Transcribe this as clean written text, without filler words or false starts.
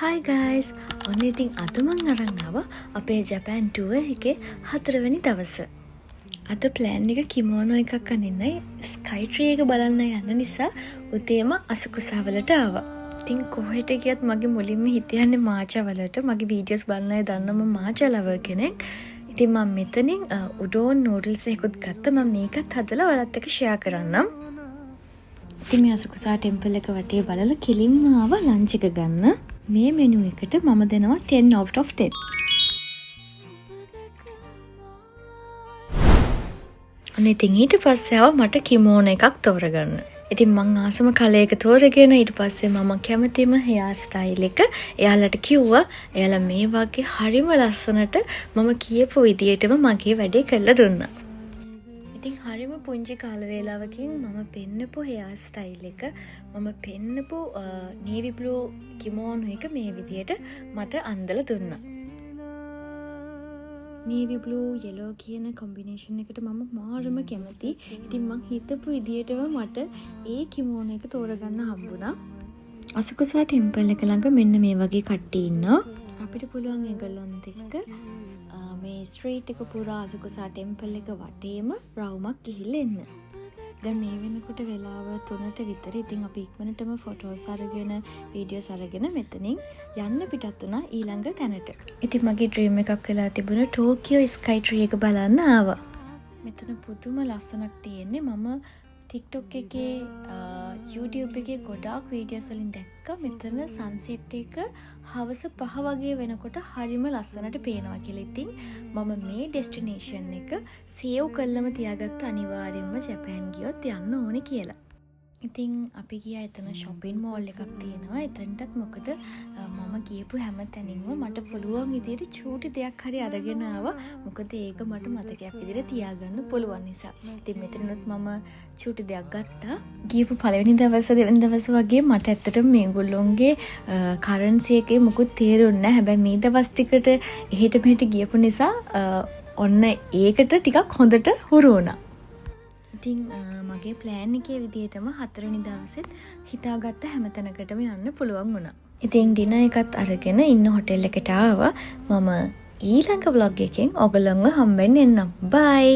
Hi guys! ඔන්න ඉතින් අද මං අරන් ආවා අපේ ජපාන් ටුවර් එකේ 4 වෙනි දවස. අද ප්ලෑන් එක කිමෝනෝ එකක් අඳින්නයි ස්කයි ට්‍රී එක බලන්න යන නිසා උදේම අසකුසා වලට ආවා. ඉතින් කොහෙට ගියත් මගේ මුලින්ම හිත යන්නේ මාචා වලට. මගේ වීඩියෝස් බලන අය දන්නවා මම මාචා ලවර් කෙනෙක්. ඉතින් මම මෙතනින් උඩෝන් නූඩල්ස් එකකුත් ගත්තා. මම මේකත් හදලා ඔයාලත් එක්ක ෂෙයා කරන්නම්. ඉතින් මේ අසකුසා ටෙම්පල් එක වටේ බලලා කෙලින්ම ආවා ලන්ච් එක ගන්න. මේ මෙනු එකට මම දෙනවා 10 out of 10. අනේ ඉතින් ඊට පස්සේ ආව මට කිමෝනෝ එකක් තෝරගන්න. ඉතින් මං ආසම කලර් එක තෝරගෙන ඊට පස්සේ මම කැමතිම හෙයාර් ස්ටයිල් එක එයාලට කිව්වා. එයාලා මේ වගේ හරිම ලස්සනට මම කියපු විදියටම මගේ වැඩේ කරලා දුන්නා. ඉතින් හරිම පුංචි කාල වේලාවකින් මම පෙන්නපු හෙයාර් ස්ටයිල් එක මම පෙන්නපු නේවි බ්ලූ කිමෝනෝ එක මේ විදියට මට අන්දලා දුන්නා. නේවි බ්ලූ yellow කියන කොම්බිනේෂන් එකට මම මාරම කැමතියි. ඉතින් මං හිතපු විදියටම මට ඒ කිමෝනෝ එක තෝරගන්න හම්බුණා. අසකුසා ටෙම්පල් එක ළඟ මෙන්න මේ වගේ කට්ටිය ඉන්නවා. අපිට පුළුවන් ඒගොල්ලොන්ත් එක්ක මේ ස්ට්‍රීට් එක පුරා අසකුසා ටෙම්පල් එක වටේම රවුමක් ගිහිල්ලා එන්න. දැන් මේ වෙනකොට වෙලාව 3ට විතර. ඉතින් අපි ඉක්මනටම ෆොටෝස් අරගෙන වීඩියෝස් අරගෙන මෙතනින් යන්න පිටත් වුණා ඊළඟ තැනට. ඉතින් මගේ ඩ්‍රීම් එකක් වෙලා තිබුණා ටෝකියෝ ස්කයි ට්‍රී එක බලන්න ආවා. මෙතන පුදුම ලස්සනක් තියෙන්නේ. මම TikTok එකේ YouTube එකේ ගොඩාක් වීඩියෝස් වලින් දැක්කා මෙතන සන්සෙට් එක හවස 5 වගේ වෙනකොට හරිම ලස්සනට පේනවා කියලා. ඉතින් මම මේ ඩෙස්ටිනේෂන් එක සේව් කරලම තියාගත්ත අනිවාර්යෙන්ම ජපාන් ගියොත් යන්න ඕනේ කියලා. ඉතින් අපි ගියා එතන shopping mall එකක් තියෙනවා. එතනටත් මොකද මම ගියපු හැම තැනින්ම මට පුළුවන් විදියට චූටි දෙයක් හරි අරගෙන ආවා. මොකද ඒක මට මතකයක් විදියට තියාගන්න පුළුවන් නිසා. ඉතින් මෙතනොත් මම චූටි දෙයක් ගත්තා. ගියපු පළවෙනි දවස් දෙවෙනි දවස් වගේ මට ඇත්තටම මේගොල්ලොන්ගේ කරන්සි එකේ මොකුත් තේරුන්නේ නැහැ. හැබැයි මේ දවස් ටිකට එහෙට මෙහෙට ගියපු නිසා ඔන්න ඒකට ටිකක් හොඳට හුරු වුණා. ඉතින් මගේ ප්ලෑන් එකේ විදිහටම 4 වෙනි දවසෙත් හිතාගත්ත හැම තැනකටම යන්න පුළුවන් වුණා. ඉතින් ඩිනර් එකත් අරගෙන ඉන්න හොටෙල් එකට ආවා. මම ඊළඟ vlog එකෙන් ඔයගොල්ලන්ව හම්බෙන්න එන්නම්. බයි.